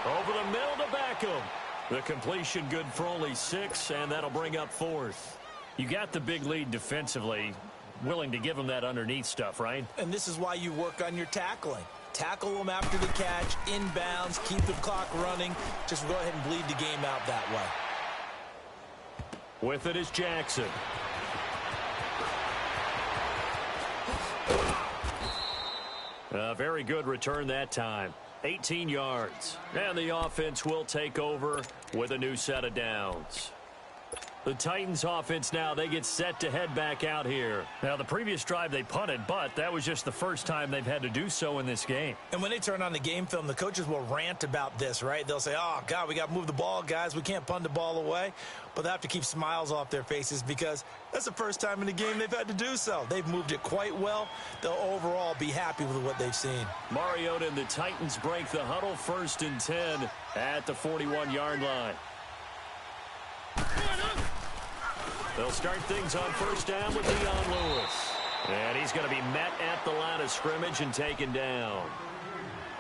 Over the middle to Beckham. The completion good for only 6, and that'll bring up 4th. You got the big lead defensively. Willing to give them that underneath stuff, right? And this is why you work on your tackling. Tackle them after the catch, inbounds, keep the clock running. Just go ahead and bleed the game out that way. With it is Jackson. A very good return that time. 18 yards. And the offense will take over with a new set of downs. The Titans offense now, they get set to head back out here. Now, the previous drive they punted, but that was just the first time they've had to do so in this game. And when they turn on the game film, the coaches will rant about this, right? They'll say, oh, God, we got to move the ball, guys. We can't punt the ball away. But they have to keep smiles off their faces because that's the first time in the game they've had to do so. They've moved it quite well. They'll overall be happy with what they've seen. Mariota and the Titans break the huddle, 1st and 10 at the 41-yard line. They'll start things on 1st down with Dion Lewis. And he's going to be met at the line of scrimmage and taken down.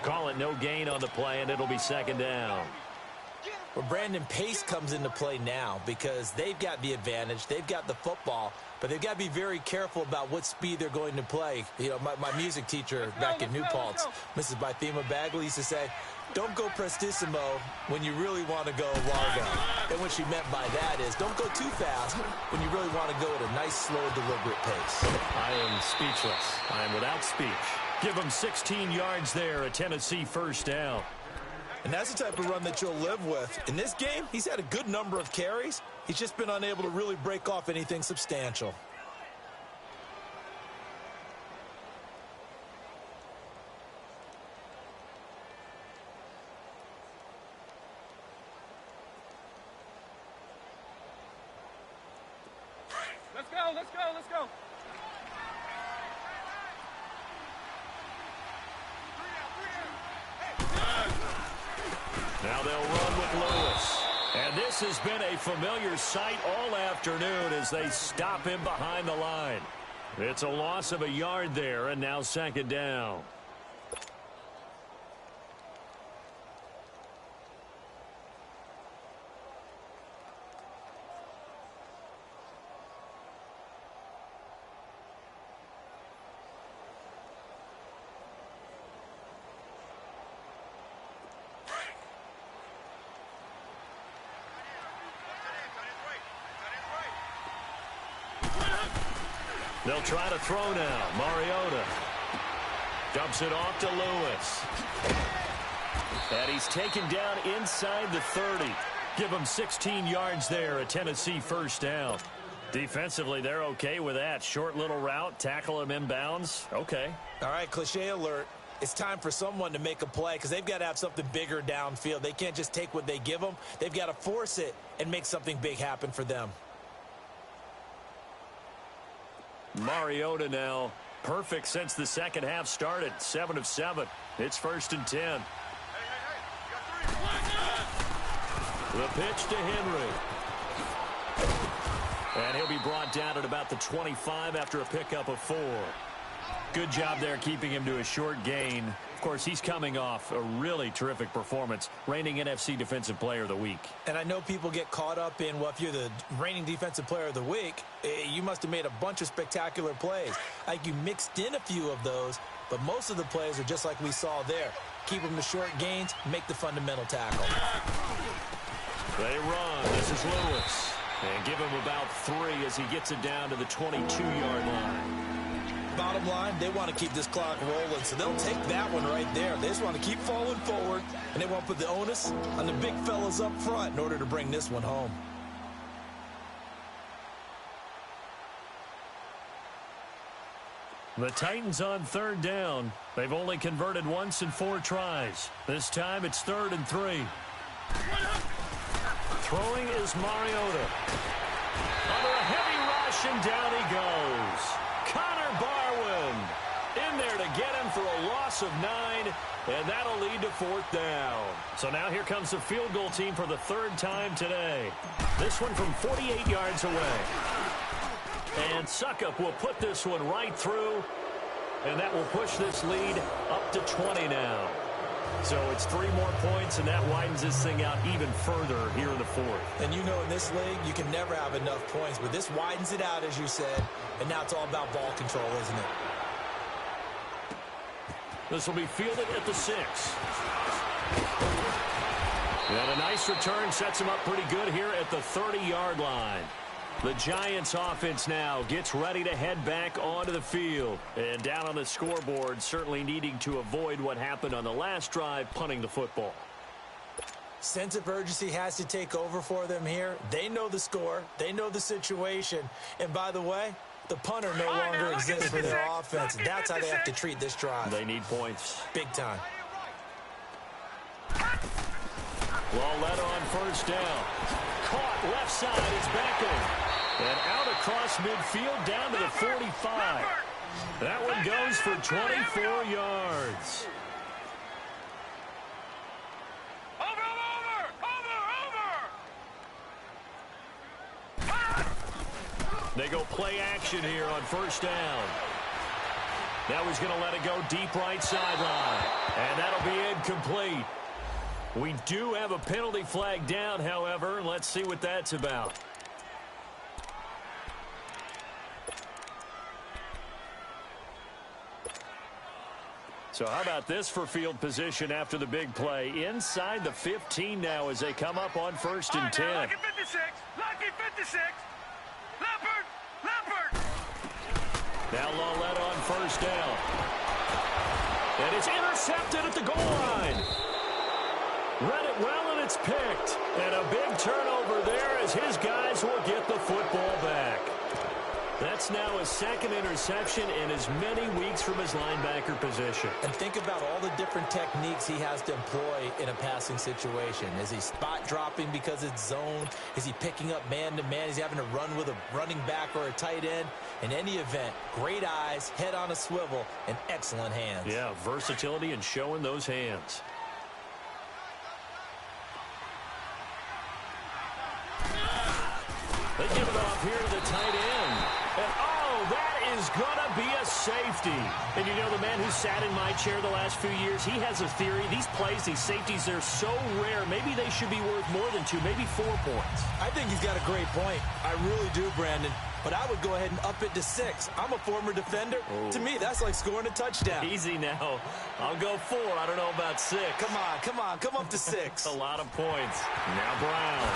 Call it no gain on the play, and it'll be second down. Well, Brandon, pace comes into play now because they've got the advantage. They've got the football, but they've got to be very careful about what speed they're going to play. You know, my music teacher back in New Paltz, Mrs. Bythema Bagley, used to say, don't go prestissimo when you really want to go largo. And what she meant by that is don't go too fast when you really want to go at a nice, slow, deliberate pace. I am speechless. I am without speech. Give them 16 yards there, a Tennessee first down. And that's the type of run that you'll live with. In this game, he's had a good number of carries. He's just been unable to really break off anything substantial. Let's go, let's go, let's go. Now they'll run with Lewis. And this has been a familiar sight all afternoon as they stop him behind the line. It's a loss of a yard there, and now second down. They'll try to throw now. Mariota dumps it off to Lewis. And he's taken down inside the 30. Give him 16 yards there, a Tennessee first down. Defensively, they're okay with that. Short little route, tackle him inbounds. Okay. All right, cliche alert. It's time for someone to make a play because they've got to have something bigger downfield. They can't just take what they give them. They've got to force it and make something big happen for them. Mariota now, perfect since the second half started. 7 of 7. It's 1st and 10. The pitch to Henry. And he'll be brought down at about the 25 after a pickup of 4. Good job there keeping him to a short gain. Of course, he's coming off a really terrific performance, reigning NFC Defensive Player of the Week. And I know people get caught up in, well, if you're the reigning Defensive Player of the Week, you must have made a bunch of spectacular plays. Like you mixed in a few of those, but most of the plays are just like we saw there. Keep them to short gains, make the fundamental tackle. They run. This is Lewis. And give him about 3 as he gets it down to the 22-yard line. Bottom line, they want to keep this clock rolling, so they'll take that one right there. They just want to keep falling forward, and they want to put the onus on the big fellas up front in order to bring this one home. The Titans on 3rd down. They've only converted once in 4 tries. This time it's 3rd and 3. Throwing is Mariota. Under a heavy rush, and down he goes. Connor Barwin in there to get him for a loss of 9, and that'll lead to 4th down. So now here comes the field goal team for the 3rd time today. This one from 48 yards away. And Suckup will put this one right through, and that will push this lead up to 20 now. So it's 3 more points, and that widens this thing out even further here in the 4th. And you know in this league, you can never have enough points, but this widens it out, as you said, and now it's all about ball control, isn't it? This will be fielded at the 6. And a nice return sets him up pretty good here at the 30-yard line. The Giants offense now gets ready to head back onto the field. And down on the scoreboard, certainly needing to avoid what happened on the last drive, punting the football. Sense of urgency has to take over for them here. They know the score. They know the situation. And by the way, the punter no longer exists for their offense. That's how they have to treat this drive. They need points. Big time. Lauletta on 1st down. Caught left side is Beckham. And out across midfield down to the 45. That one goes for 24 yards. They go play action here on 1st down. Now he's going to let it go deep right sideline. And that'll be incomplete. We do have a penalty flag down, however. Let's see what that's about. So how about this for field position after the big play? Inside the 15 now as they come up on 1st and 10. Lucky 56. Lucky 56. Leopard. Now Lawletta on 1st down. And it's intercepted at the goal line. Read it well, and it's picked. And a big turnover there as his guys will get the football back. That's now his 2nd interception in as many weeks from his linebacker position. And think about all the different techniques he has to employ in a passing situation. Is he spot dropping because it's zone? Is he picking up man-to-man? Is he having to run with a running back or a tight end? In any event, great eyes, head on a swivel, and excellent hands. Yeah, versatility and showing those hands. They give it off here to the tight end. And, oh, that is going to be a safety. And you know, the man who sat in my chair the last few years, he has a theory. These plays, these safeties, they're so rare. Maybe they should be worth more than 2, maybe 4 points. I think he's got a great point. I really do, Brandon. But I would go ahead and up it to 6. I'm a former defender. Oh. To me, that's like scoring a touchdown. Easy now. I'll go 4. I don't know about 6. Come on. Come up to 6. A lot of points. Now Brown.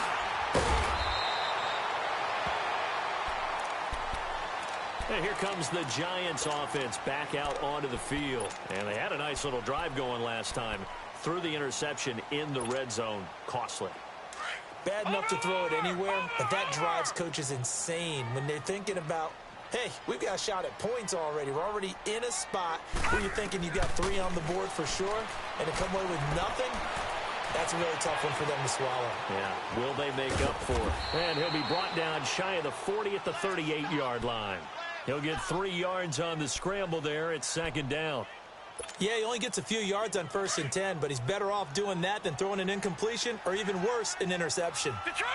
And here comes the Giants offense back out onto the field. And they had a nice little drive going last time. Threw the interception in the red zone. Costly. Bad enough to throw it anywhere, but that drives coaches insane when they're thinking about, hey, we've got a shot at points already. We're already in a spot where you're thinking you got 3 on the board for sure, and to come away with nothing, that's a really tough one for them to swallow. Yeah, will they make up for it? And he'll be brought down shy of the 40 at the 38-yard line. He'll get 3 yards on the scramble there at 2nd down. Yeah, he only gets a few yards on 1st and 10, but he's better off doing that than throwing an incompletion or even worse, an interception. Detroit!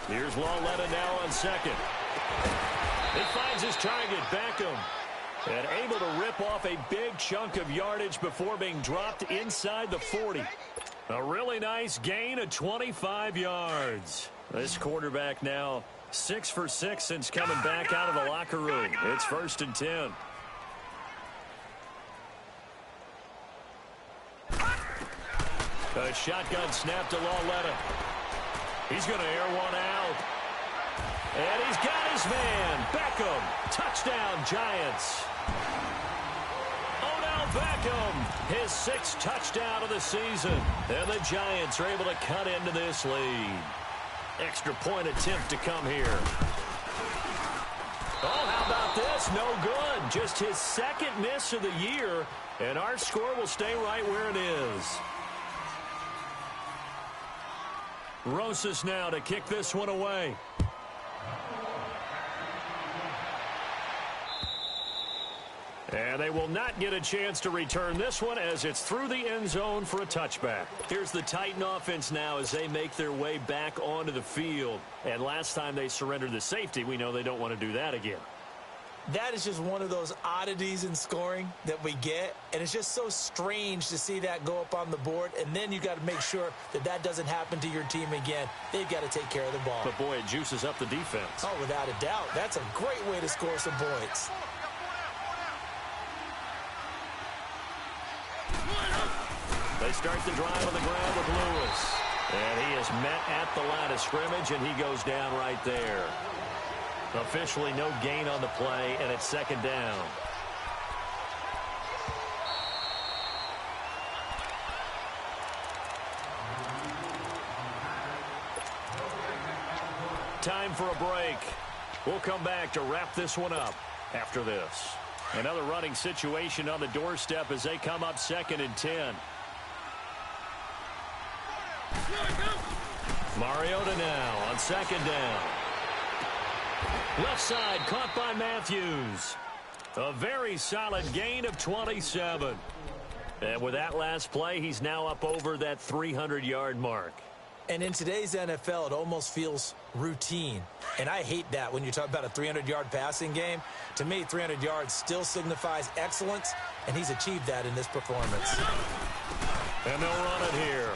Here's Lawletta now on 2nd. He finds his target, Beckham. And able to rip off a big chunk of yardage before being dropped inside the 40. A really nice gain of 25 yards. This quarterback now 6 for 6 since coming back out of the locker room. It's 1st and 10. A shotgun snap to Lawletta. He's going to air one out. And he's got his man. Beckham. Touchdown, Giants. Odell Beckham, his 6th touchdown of the season. And the Giants are able to cut into this lead. Extra point attempt to come here. Oh, how about this? No good. Just his 2nd miss of the year, and our score will stay right where it is. Rosas now to kick this one away. And they will not get a chance to return this one as it's through the end zone for a touchback. Here's the Titan offense now as they make their way back onto the field. And last time they surrendered the safety, we know they don't want to do that again. That is just one of those oddities in scoring that we get. And it's just so strange to see that go up on the board. And then you got to make sure that that doesn't happen to your team again. They've got to take care of the ball. But, boy, it juices up the defense. Oh, without a doubt. That's a great way to score some points. They start the drive on the ground with Lewis. And he is met at the line of scrimmage, and he goes down right there. Officially no gain on the play, and it's 2nd down. Time for a break. We'll come back to wrap this one up after this. Another running situation on the doorstep as they come up 2nd and 10. Mariota now on 2nd down. Left side caught by Matthews. A very solid gain of 27. And with that last play, he's now up over that 300-yard mark. And in today's NFL, it almost feels routine. And I hate that when you talk about a 300-yard passing game. To me, 300 yards still signifies excellence, and he's achieved that in this performance. And they'll run it here.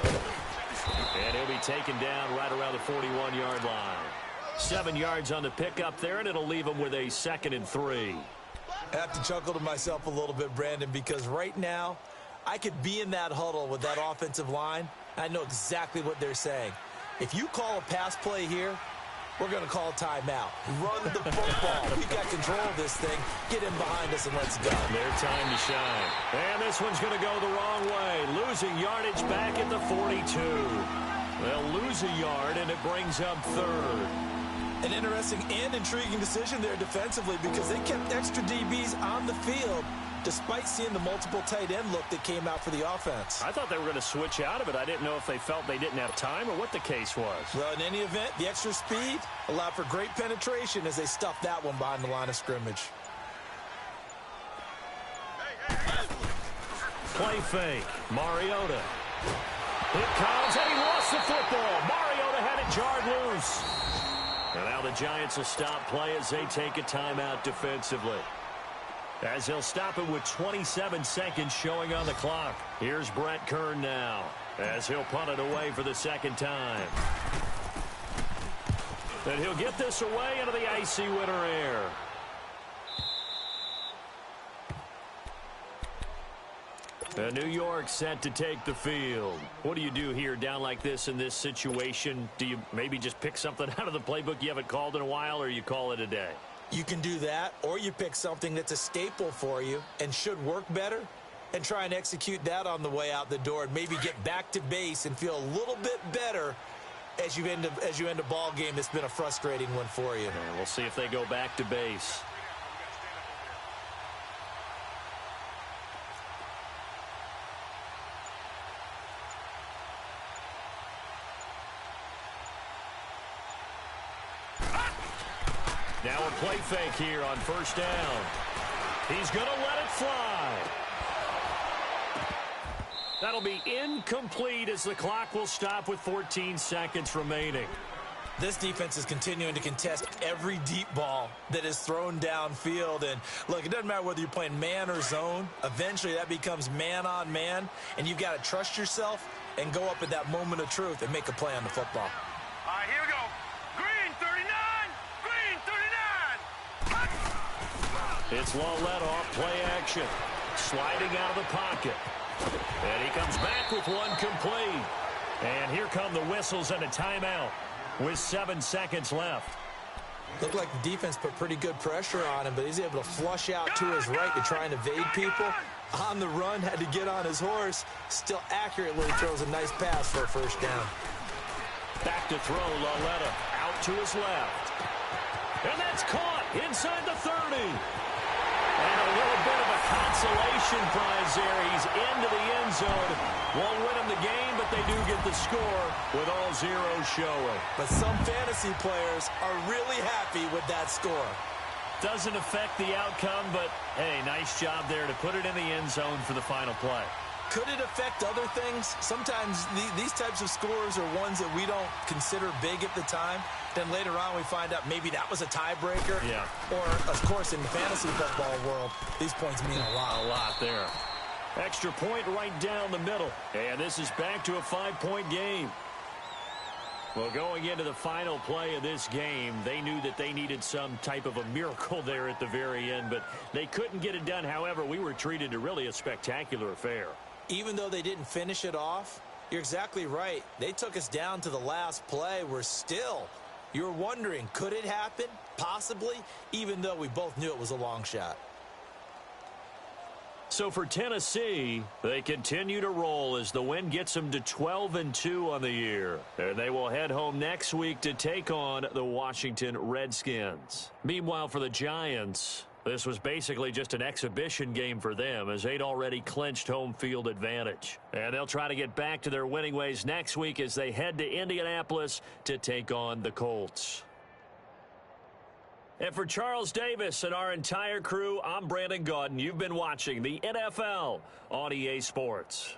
And he'll be taken down right around the 41-yard line. 7 yards on the pickup there, and it'll leave him with a 2nd and 3. I have to chuckle to myself a little bit, Brandon, because right now, I could be in that huddle with that offensive line. I know exactly what they're saying. If you call a pass play here, we're going to call a timeout. Run the football. We got control of this thing. Get in behind us and let's go. Their time to shine. And this one's going to go the wrong way. Losing yardage back at the 42. They'll lose a yard, and it brings up 3rd. An interesting and intriguing decision there defensively because they kept extra DBs on the field despite seeing the multiple tight end look that came out for the offense. I thought they were going to switch out of it. I didn't know if they felt they didn't have time or what the case was. Well, in any event, the extra speed allowed for great penetration as they stuffed that one behind the line of scrimmage. Play fake. Mariota. It comes, and he lost the football. Mariota had it jarred loose. And now the Giants will stop play as they take a timeout defensively. As they'll stop it with 27 seconds showing on the clock. Here's Brett Kern now as he'll punt it away for the 2nd time. And he'll get this away into the icy winter air. New York set to take the field. What do you do here down like this in this situation? Do you maybe just pick something out of the playbook you haven't called in a while, or you call it a day? You can do that, or you pick something that's a staple for you and should work better and try and execute that on the way out the door and maybe get back to base and feel a little bit better as you end a ball game that's been a frustrating one for you. And we'll see if they go back to base. Now a play fake here on 1st down. He's going to let it fly. That'll be incomplete as the clock will stop with 14 seconds remaining. This defense is continuing to contest every deep ball that is thrown downfield. And, look, it doesn't matter whether you're playing man or zone. Eventually that becomes man on man, and you've got to trust yourself and go up at that moment of truth and make a play on the football. All right, here we go. Green 39. Green 39. It's long let off play action. Sliding out of the pocket. And he comes back with one complete. And here come the whistles and a timeout with 7 seconds left. Looked like the defense put pretty good pressure on him, but he's able to flush out to his right to try and evade people. On the run, had to get on his horse. Still accurately throws a nice pass for a 1st down. Back to throw, Laletta out to his left. And that's caught inside the 30. And a little bit of a consolation prize there. He's into the end zone. Won't win him the game, but they do get the score with all zeros showing. But some fantasy players are really happy with that score. Doesn't affect the outcome, but, hey, nice job there to put it in the end zone for the final play. Could it affect other things? Sometimes these types of scores are ones that we don't consider big at the time. Then later on we find out maybe that was a tiebreaker. Yeah. Or, of course, in the fantasy football world, these points mean a lot. A lot there. Extra point right down the middle. And this is back to a 5-point game. Well, going into the final play of this game, they knew that they needed some type of a miracle there at the very end, but they couldn't get it done. However, we were treated to really a spectacular affair. Even though they didn't finish it off, you're exactly right. They took us down to the last play. You're wondering, could it happen? Possibly, even though we both knew it was a long shot. So for Tennessee, they continue to roll as the win gets them to 12-2 on the year. And they will head home next week to take on the Washington Redskins. Meanwhile, for the Giants, this was basically just an exhibition game for them as they'd already clinched home field advantage. And they'll try to get back to their winning ways next week as they head to Indianapolis to take on the Colts. And for Charles Davis and our entire crew, I'm Brandon Gaudin. You've been watching the NFL on EA Sports.